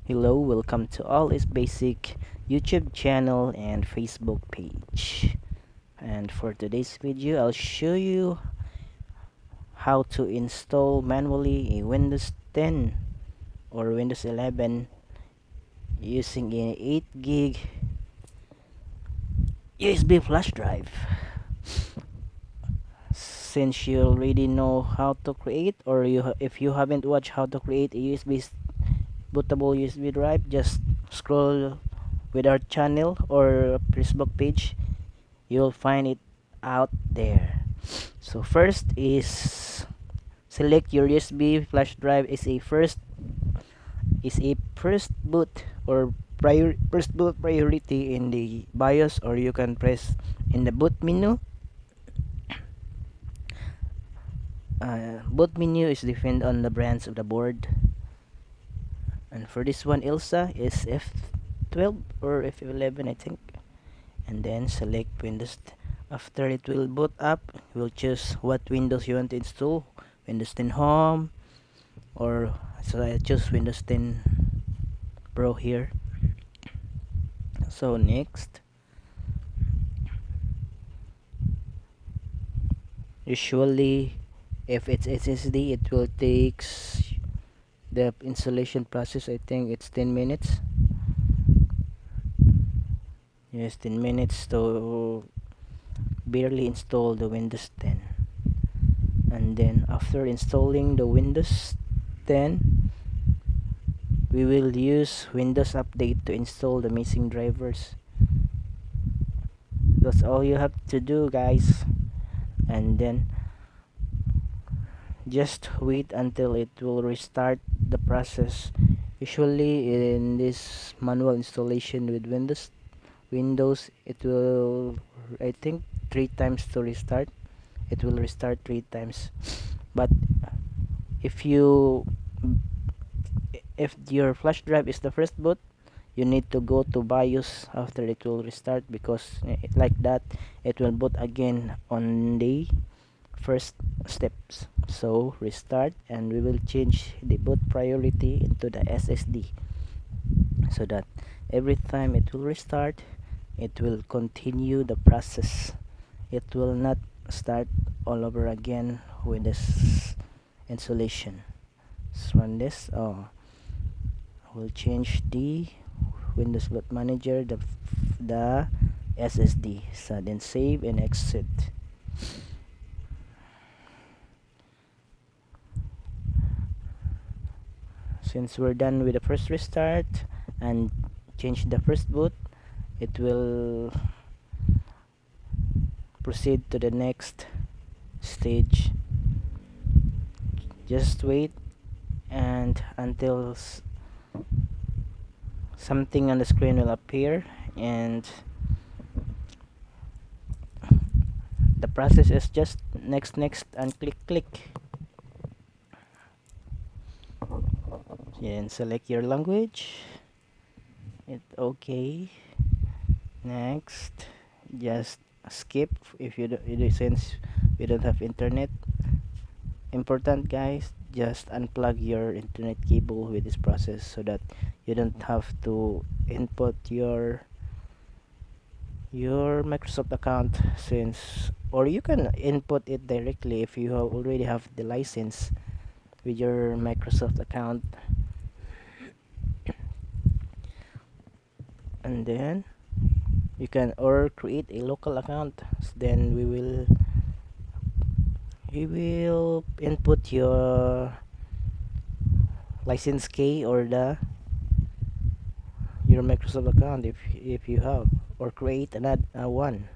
Hello, welcome to All is Basic YouTube channel and Facebook page. And for today's video, I'll show you how to install manually a Windows 10 or Windows 11 using an 8 gig USB flash drive. Since you already know how to create, or if you haven't watched how to create a bootable USB drive, just scroll with our channel or Facebook page. You'll find it out there. So first is select your USB flash drive is a first boot or first boot priority in the BIOS, or you can press in the boot menu. Boot menu is depend on the brands of the board, and for this one Elsa is F12 or F11 I think. And then select Windows. After it will boot up, we'll choose what Windows you want to install. Windows 10 Home, or so I choose Windows 10 Pro here. So next, usually if it's SSD, it will takes the installation process. I think it's 10 minutes. Yes, 10 minutes to barely install the Windows 10. And then after installing the Windows 10, we will use Windows Update to install the missing drivers. That's all you have to do, guys. And then just wait until it will restart the process. Usually in this manual installation with Windows, it will, I think, 3 times to restart. It will restart 3 times. But if you if your flash drive is the first boot, you need to go to BIOS after it will restart, because like that it will boot again on the first steps. So restart, and we will change the boot priority into the SSD, so that every time it will restart, it will continue the process. It will not start all over again with this installation. Let's run this. We'll change the Windows Boot Manager, the SSD. So then save and exit. Since we're done with the first restart and change the first boot, it will proceed to the next stage. Just wait and until something on the screen will appear, and the process is just next and click. Then select your language. Okay. Next, just skip if since we don't have internet. Important, guys, just unplug your internet cable with this process, so that you don't have to input your Microsoft account, since, or you can input it directly if you already have the license with your Microsoft account. And then you can or create a local account. Then we will input your license key or your Microsoft account if you have, or create another one.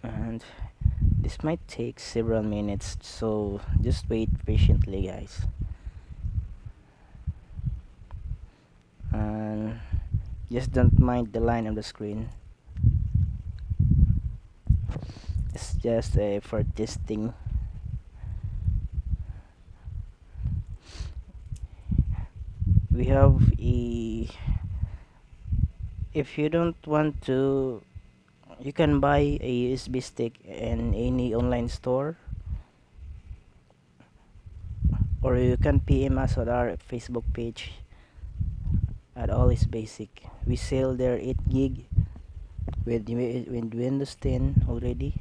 And this might take several minutes, so just wait patiently, guys. And just don't mind the line on the screen. It's just for testing. We have a if you don't want to, you can buy a USB stick in any online store, or you can PM us on our Facebook page. at all is basic. We sell their 8 gig with Windows 10 already,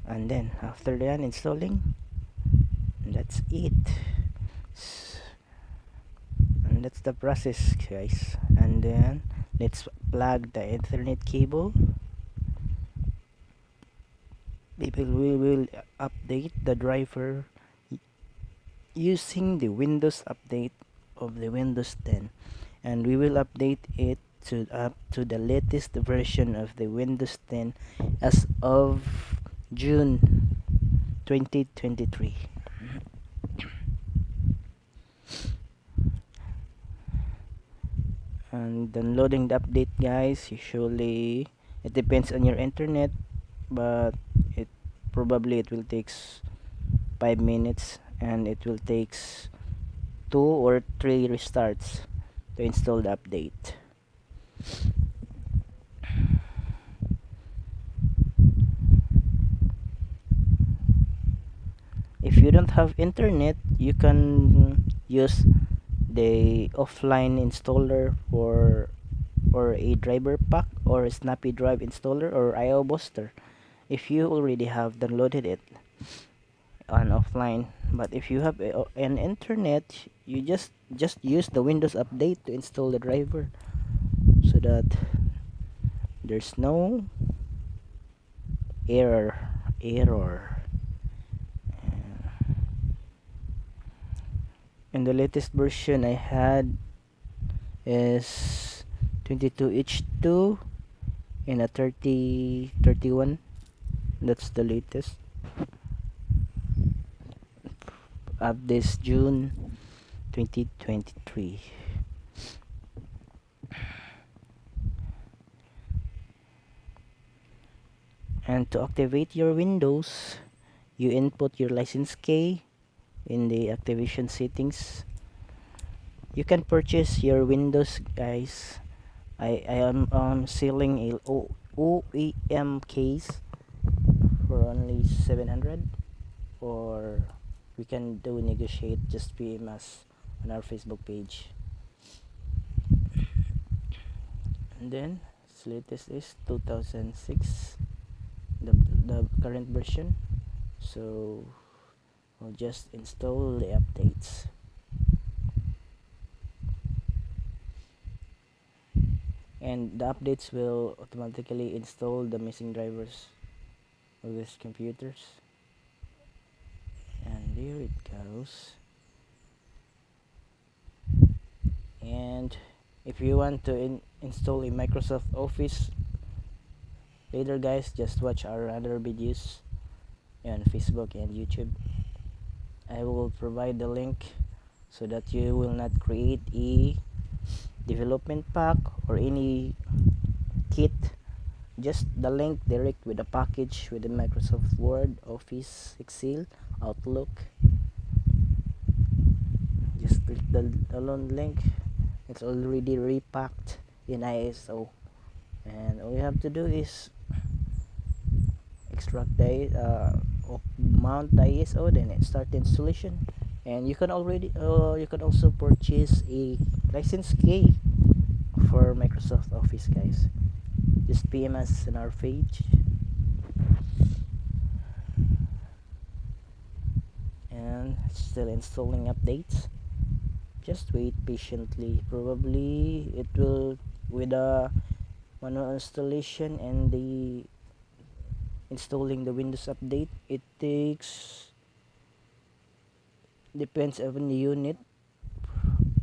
and then after that installing, that's it. And that's the process, guys. And then let's plug the Ethernet cable. We will update the driver using the Windows update of the Windows 10, and we will update it to up to the latest version of the Windows 10 as of June 2023. And downloading the update, guys, usually it depends on your internet, but it it will takes 5 minutes, and it will takes 2 or 3 restarts to install the update. If you don't have internet, you can use the offline installer or a driver pack or a snappy drive installer or IO booster if you already have downloaded it on offline. But if you have an internet, you just use the Windows update to install the driver so that there's no error. And the latest version I had is 22H2 and a 3031. That's the latest of this June 2023. And to activate your Windows, you input your license key in the activation settings. You can purchase your Windows, guys. I am selling a OEM case for only 700, or we can do negotiate. Just PM us on our Facebook page. And then its latest is 2006, the current version. So we'll just install the updates. And the updates will automatically install the missing drivers of these computers. And there it goes. And if you want to install a Microsoft Office later, guys, just watch our other videos on Facebook and YouTube. I will provide the link so that you will not create a development pack or any kit. Just the link direct with the package with the Microsoft Word, Office, Excel, Outlook. Just click the link. It's already repacked in ISO, and all you have to do is extract the mount the ISO, then start the installation. And you can also purchase a license key for Microsoft Office, guys. Just PM us on our page. And still installing updates. Just wait patiently. Probably it will, with the manual installation and the installing the Windows update, it takes, depends on the unit,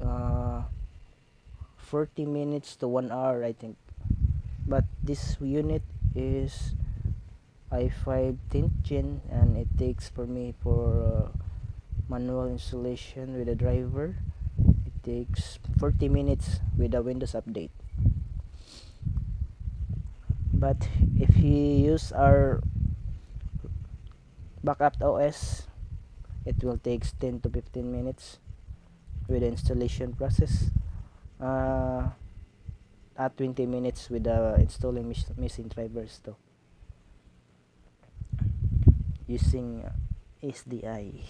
uh, 40 minutes to 1 hour, I think. But this unit is i5 10th gen, and it takes for me for manual installation with a driver, it takes 40 minutes with a Windows update. But if you use our backup OS, it will take 10 to 15 minutes with the installation process, uh, at 20 minutes with installing missing drivers though, using SDI.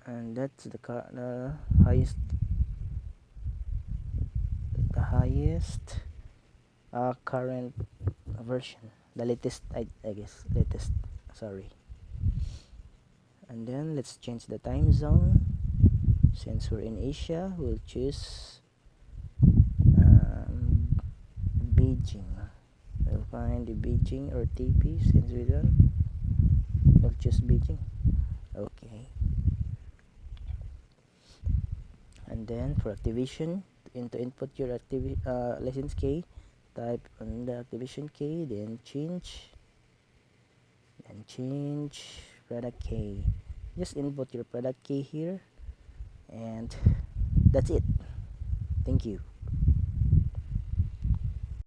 and that's highest, the highest current version, the latest, I guess latest, sorry. And then let's change the time zone. Since we're in Asia, we'll choose um, Beijing. We'll find the Beijing or TP. Since we don't, we'll choose Beijing. Okay. And then for activation, to input your license key, type on the activation key, then change product key. Just input your product key here, and that's it. Thank you.